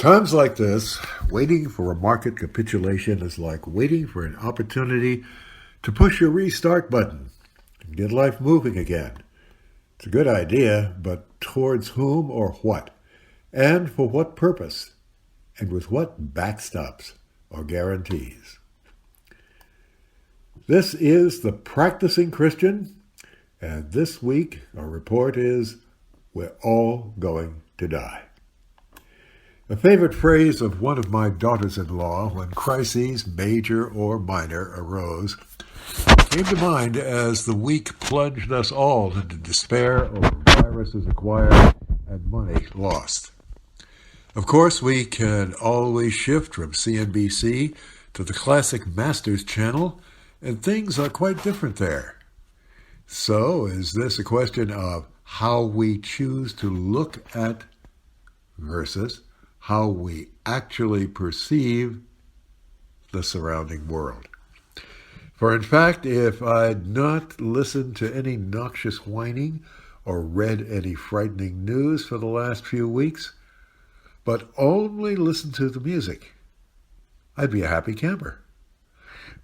Times like this, waiting for a market capitulation is like waiting for an opportunity to push your restart button and get life moving again. It's a good idea, but towards whom or what? And for what purpose? And with what backstops or guarantees? This is The Practicing Christian, and this week our report is, we're all going to die. A favorite phrase of one of my daughters-in-law when crises, major or minor, arose came to mind as the week plunged us all into despair over viruses acquired and money lost. Of course, we can always shift from CNBC to the classic Masters channel, and things are quite different there. So, is this a question of how we choose to look at versus how we actually perceive the surrounding world? For in fact, if I'd not listened to any noxious whining or read any frightening news for the last few weeks, but only listened to the music, I'd be a happy camper.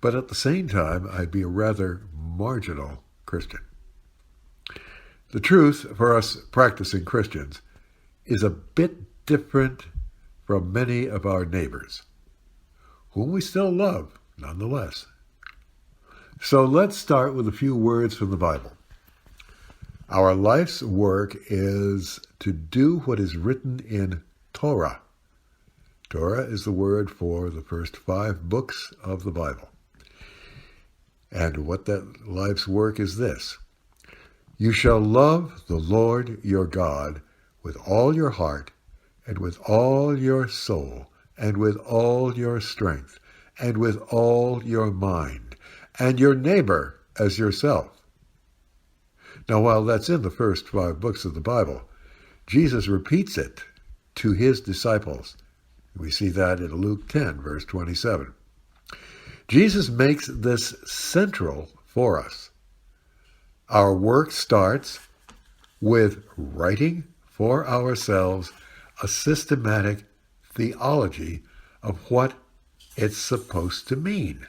But at the same time, I'd be a rather marginal Christian. The truth for us practicing Christians is a bit different from many of our neighbors, whom we still love nonetheless. So let's start with a few words from the Bible. Our life's work is to do what is written in Torah. Torah is the word for the first 5 books of the Bible. And what that life's work is this: you shall love the Lord your God with all your heart, and with all your soul, and with all your strength, and with all your mind, and your neighbor as yourself. Now, while that's in the first 5 books of the Bible, Jesus repeats it to his disciples. We see that in Luke 10, verse 27. Jesus makes this central for us. Our work starts with writing for ourselves a systematic theology of what it's supposed to mean.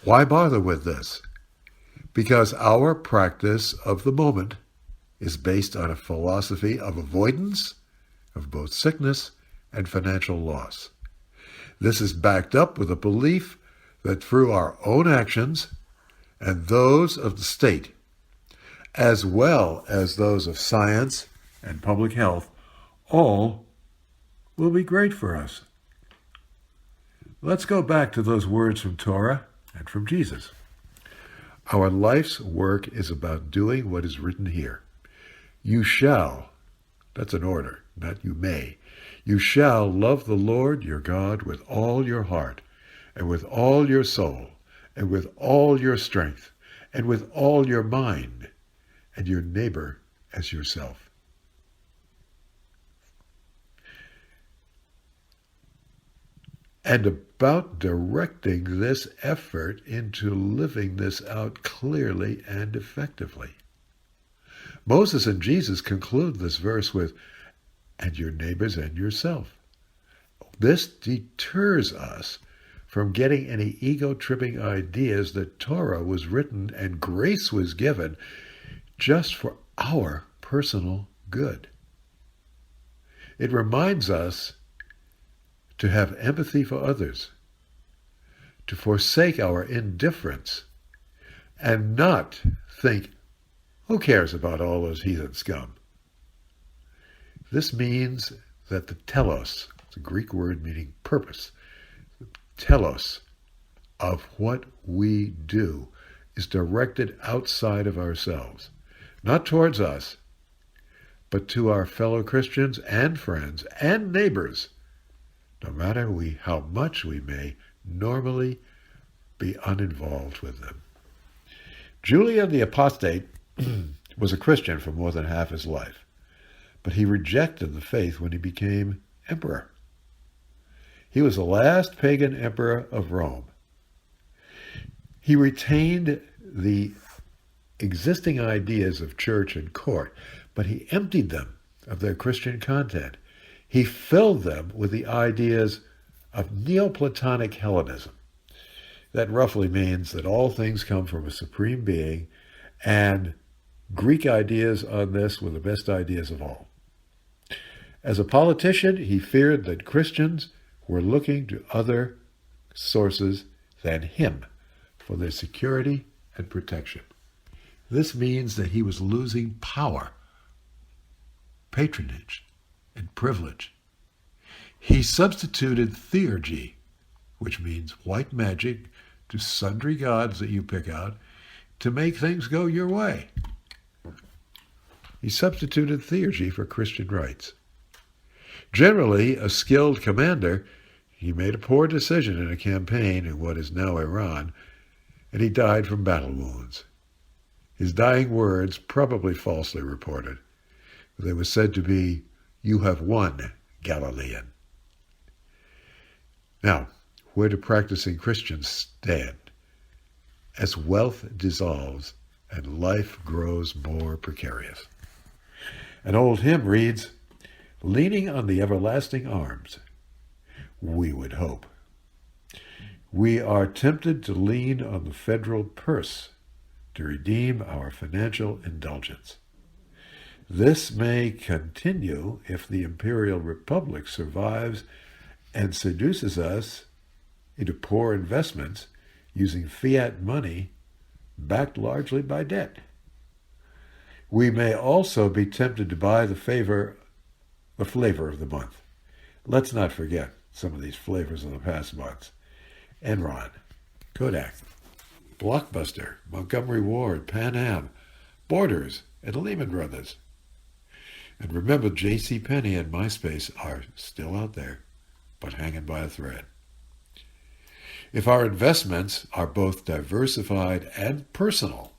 Why bother with this? Because our practice of the moment is based on a philosophy of avoidance of both sickness and financial loss. This is backed up with a belief that through our own actions and those of the state, as well as those of science and public health, all will be great for us. Let's go back to those words from Torah and from Jesus. Our life's work is about doing what is written here. You shall, that's an order, not you may. You shall love the Lord your God with all your heart, and with all your soul, and with all your strength, and with all your mind, and your neighbor as yourself. And about directing this effort into living this out clearly and effectively. Moses and Jesus conclude this verse with, and your neighbors and yourself. This deters us from getting any ego-tripping ideas that Torah was written and grace was given just for our personal good. It reminds us to have empathy for others, to forsake our indifference, and not think, who cares about all those heathen scum? This means that the telos, it's a Greek word meaning purpose, telos of what we do is directed outside of ourselves, not towards us, but to our fellow Christians and friends and neighbors, no matter how much we may normally be uninvolved with them. Julian the Apostate was a Christian for more than half his life, but he rejected the faith when he became emperor. He was the last pagan emperor of Rome. He retained the existing ideas of church and court, but he emptied them of their Christian content. He filled them with the ideas of Neoplatonic Hellenism. That roughly means that all things come from a supreme being, and Greek ideas on this were the best ideas of all. As a politician, he feared that Christians were looking to other sources than him for their security and protection. This means that he was losing power, patronage, and privilege. He substituted theurgy, which means white magic, to sundry gods that you pick out to make things go your way. He substituted theurgy for Christian rites. Generally, a skilled commander, he made a poor decision in a campaign in what is now Iran, and he died from battle wounds. His dying words, probably falsely reported, they were said to be, "You have won, Galilean." Now, where do practicing Christians stand as wealth dissolves and life grows more precarious? An old hymn reads, "Leaning on the everlasting arms, we would hope." We are tempted to lean on the federal purse to redeem our financial indulgence. This may continue if the imperial republic survives and seduces us into poor investments using fiat money backed largely by debt. We may also be tempted to buy the flavor of the month. Let's not forget some of these flavors of the past months. Enron, Kodak, Blockbuster, Montgomery Ward, Pan Am, Borders, and Lehman Brothers. And remember, J.C. Penney and MySpace are still out there, but hanging by a thread. If our investments are both diversified and personal,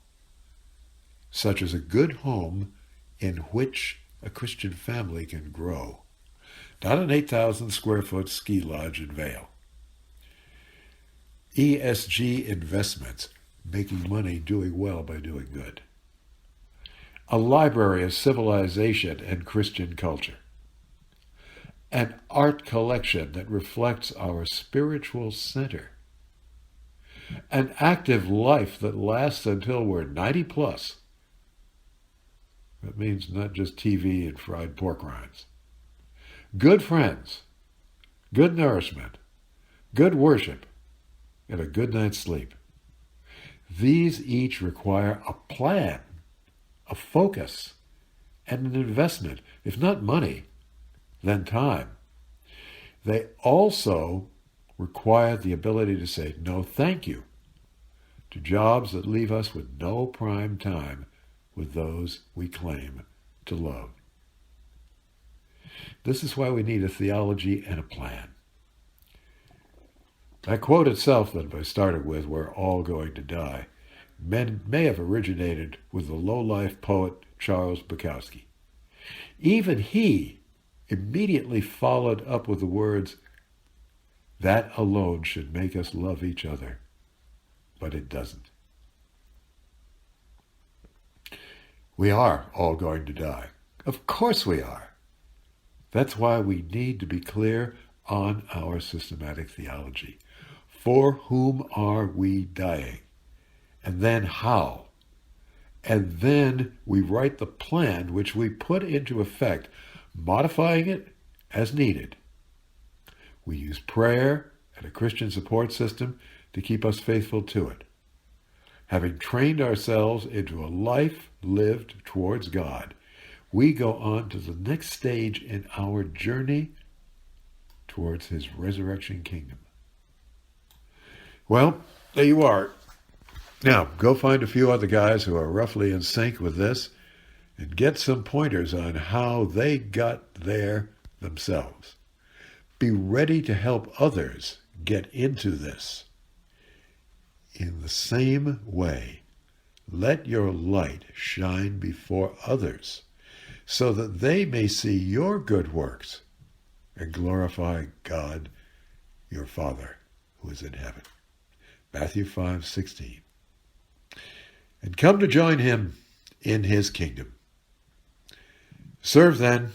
such as a good home in which a Christian family can grow, not an 8,000 square foot ski lodge in Vail. ESG investments, making money doing well by doing good. A library of civilization and Christian culture. An art collection that reflects our spiritual center. An active life that lasts until we're 90 plus. That means not just TV and fried pork rinds. Good friends, good nourishment, good worship, and a good night's sleep. These each require a plan, a focus, and an investment, if not money, then time. They also require the ability to say no thank you to jobs that leave us with no prime time with those we claim to love. This is why we need a theology and a plan. That quote itself that I started with, "We're all going to die," may have originated with the low-life poet Charles Bukowski. Even he immediately followed up with the words, "That alone should make us love each other," but it doesn't. We are all going to die. Of course we are. That's why we need to be clear on our systematic theology. For whom are we dying? And then how? And then we write the plan which we put into effect, modifying it as needed. We use prayer and a Christian support system to keep us faithful to it. Having trained ourselves into a life lived towards God, we go on to the next stage in our journey towards his resurrection kingdom. Well, there you are. Now, go find a few other guys who are roughly in sync with this and get some pointers on how they got there themselves. Be ready to help others get into this. In the same way, let your light shine before others so that they may see your good works and glorify God, your Father, who is in heaven. Matthew 5:16. And come to join him in his kingdom. Serve then,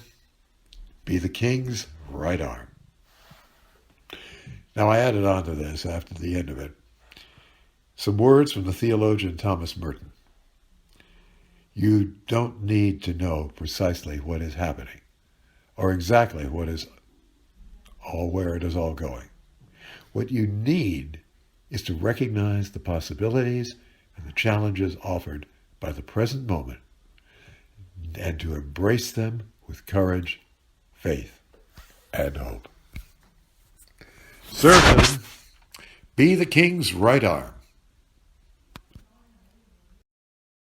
be the king's right arm. Now I added on to this after the end of it some words from the theologian Thomas Merton. You don't need to know precisely what is happening or exactly what is all where it is all going. What you need is to recognize the possibilities and the challenges offered by the present moment and to embrace them with courage, faith, and hope. Sermon, be the king's right arm.